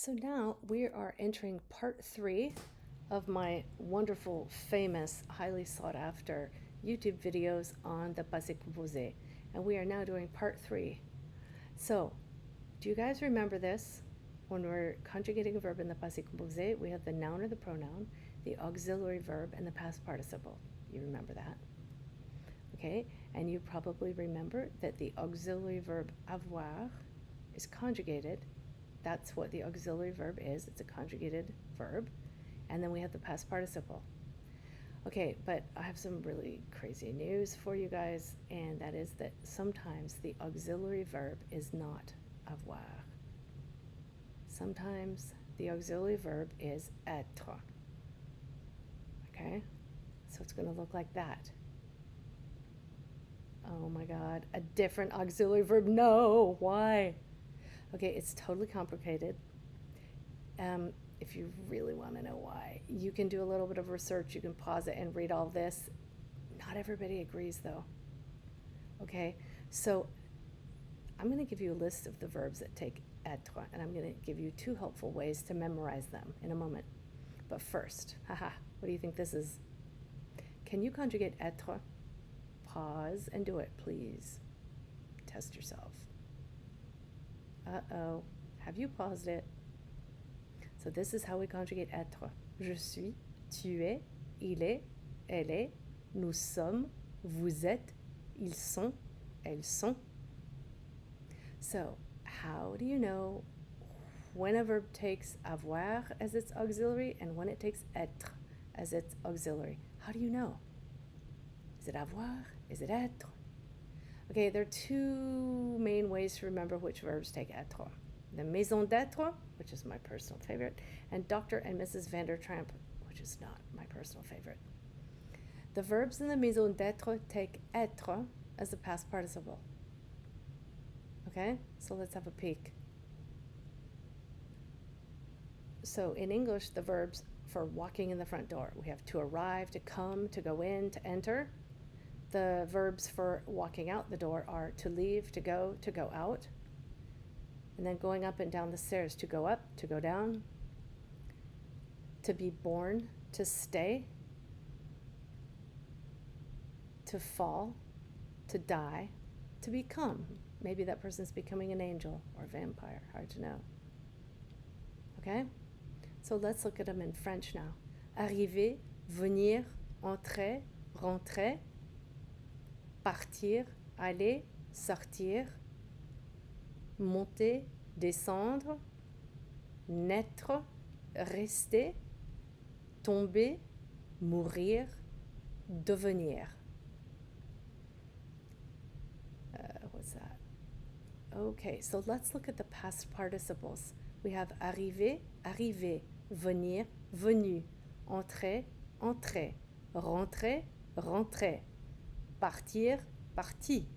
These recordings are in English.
So now we are entering part 3 of my wonderful, famous, highly sought after YouTube videos on the Passé Composé. And we are now doing part 3. So, do you guys remember this? When we're conjugating a verb in the Passé Composé, we have the noun or the pronoun, the auxiliary verb, and the past participle. You remember that? Okay, and you probably remember that the auxiliary verb avoir is conjugated. That's what the auxiliary verb is. It's a conjugated verb. And then we have the past participle. Okay, but I have some really crazy news for you guys, and that is that sometimes the auxiliary verb is not avoir. Sometimes the auxiliary verb is être. Okay, so it's going to look like that. Oh my God, a different auxiliary verb. No, why? Okay, it's totally complicated. If you really want to know why, you can do a little bit of research. You can pause it and read all this. Not everybody agrees, though. Okay, so I'm going to give you a list of the verbs that take être, and I'm going to give you 2 helpful ways to memorize them in a moment. But first, what do you think this is? Can you conjugate être? Pause and do it, please. Test yourself. Uh-oh. Have you paused it? So this is how we conjugate être. Je suis, tu es, il est, elle est, nous sommes, vous êtes, ils sont, elles sont. So how do you know when a verb takes avoir as its auxiliary and when it takes être as its auxiliary? How do you know? Is it avoir? Is it être? Okay, there are 2 main ways to remember which verbs take être. The maison d'être, which is my personal favorite, and Dr. and Mrs. Vandertramp, which is not my personal favorite. The verbs in the maison d'être take être as the past participle. Okay, so let's have a peek. So in English, the verbs for walking in the front door, we have to arrive, to come, to go in, to enter. The verbs for walking out the door are to leave, to go out. And then going up and down the stairs, to go up, to go down. To be born, to stay. To fall, to die, to become. Maybe that person's becoming an angel or a vampire, hard to know. Okay? So let's look at them in French now. Arriver, venir, entrer, rentrer. Partir, aller, sortir, monter, descendre, naître, rester, tomber, mourir, devenir. What's that? Okay, so let's look at the past participles. We have arriver, arrivé, venir, venu, entrer, entré, rentrer, rentré. Partir, parti,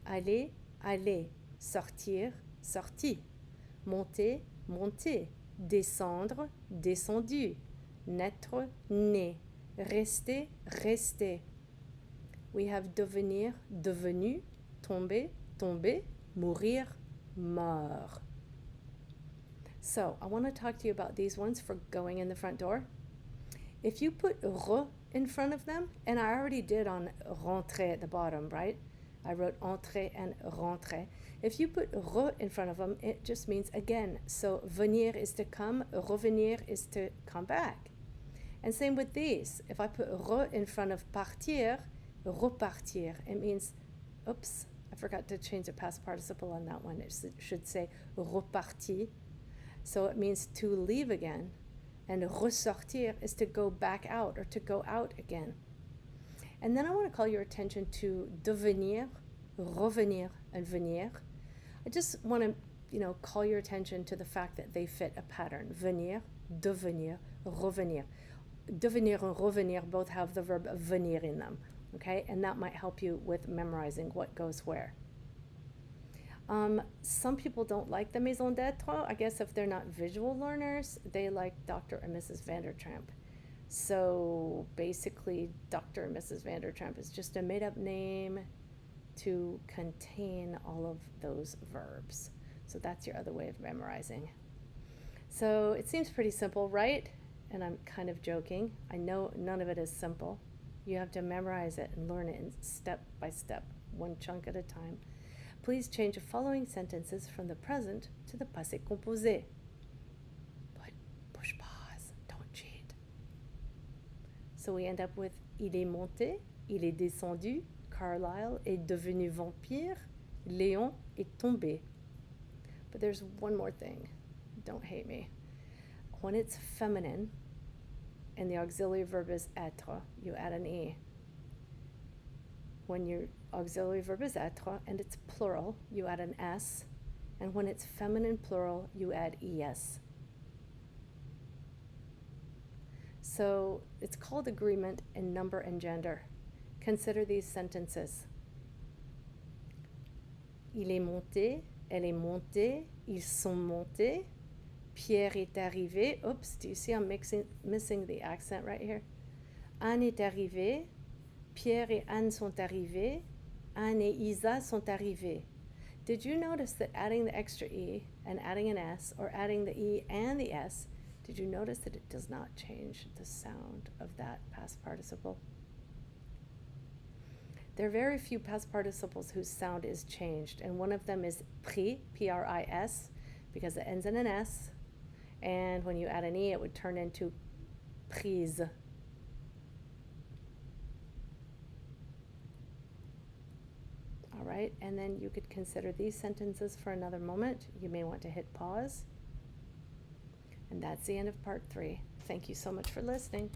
aller, aller, sortir, sorti, monter, monter, descendre, descendu, naître, né, rester, resté. We have devenir, devenu, tomber, tombé, mourir, mort. So I want to talk to you about these ones for going in the front door. If you put re in front of them, and I already did on rentrer at the bottom, right? I wrote entrer and rentrer. If you put re in front of them, it just means again. So venir is to come, revenir is to come back. And same with these. If I put re in front of partir, repartir, it means, oops, I forgot to change the past participle on that one. It should say reparti. So it means to leave again. And ressortir is to go back out or to go out again. And then I want to call your attention to devenir, revenir, and venir. I just want to, call your attention to the fact that they fit a pattern. Venir, devenir, revenir. Devenir and revenir both have the verb venir in them, okay? And that might help you with memorizing what goes where. Some people don't like the maison d'être. I guess if they're not visual learners, they like Dr. and Mrs. Vandertramp. So basically, Dr. and Mrs. Vandertramp is just a made-up name to contain all of those verbs. So that's your other way of memorizing. So it seems pretty simple, right? And I'm kind of joking. I know none of it is simple. You have to memorize it and learn it in step by step, one chunk at a time. Please change the following sentences from the present to the passé composé. But push pause, don't cheat. So we end up with il est monté, il est descendu, Carlyle est devenu vampire, Léon est tombé. But there's one more thing. Don't hate me. When it's feminine and the auxiliary verb is être, you add an e. When your auxiliary verb is être and it's plural, you add an s. And when it's feminine plural, you add es. So it's called agreement in number and gender. Consider these sentences. Il est monté, elle est montée, ils sont montés. Pierre est arrivé. Oops, do you see I'm missing the accent right here? Anne est arrivée. Pierre et Anne sont arrivés. Anne et Isa sont arrivés. Did you notice that adding the extra E and adding an S, or adding the E and the S, did you notice that it does not change the sound of that past participle? There are very few past participles whose sound is changed, and one of them is pris, P-R-I-S, because it ends in an S, and when you add an E, it would turn into prise. All right, and then you could consider these sentences for another moment. You may want to hit pause. And that's the end of part 3. Thank you so much for listening.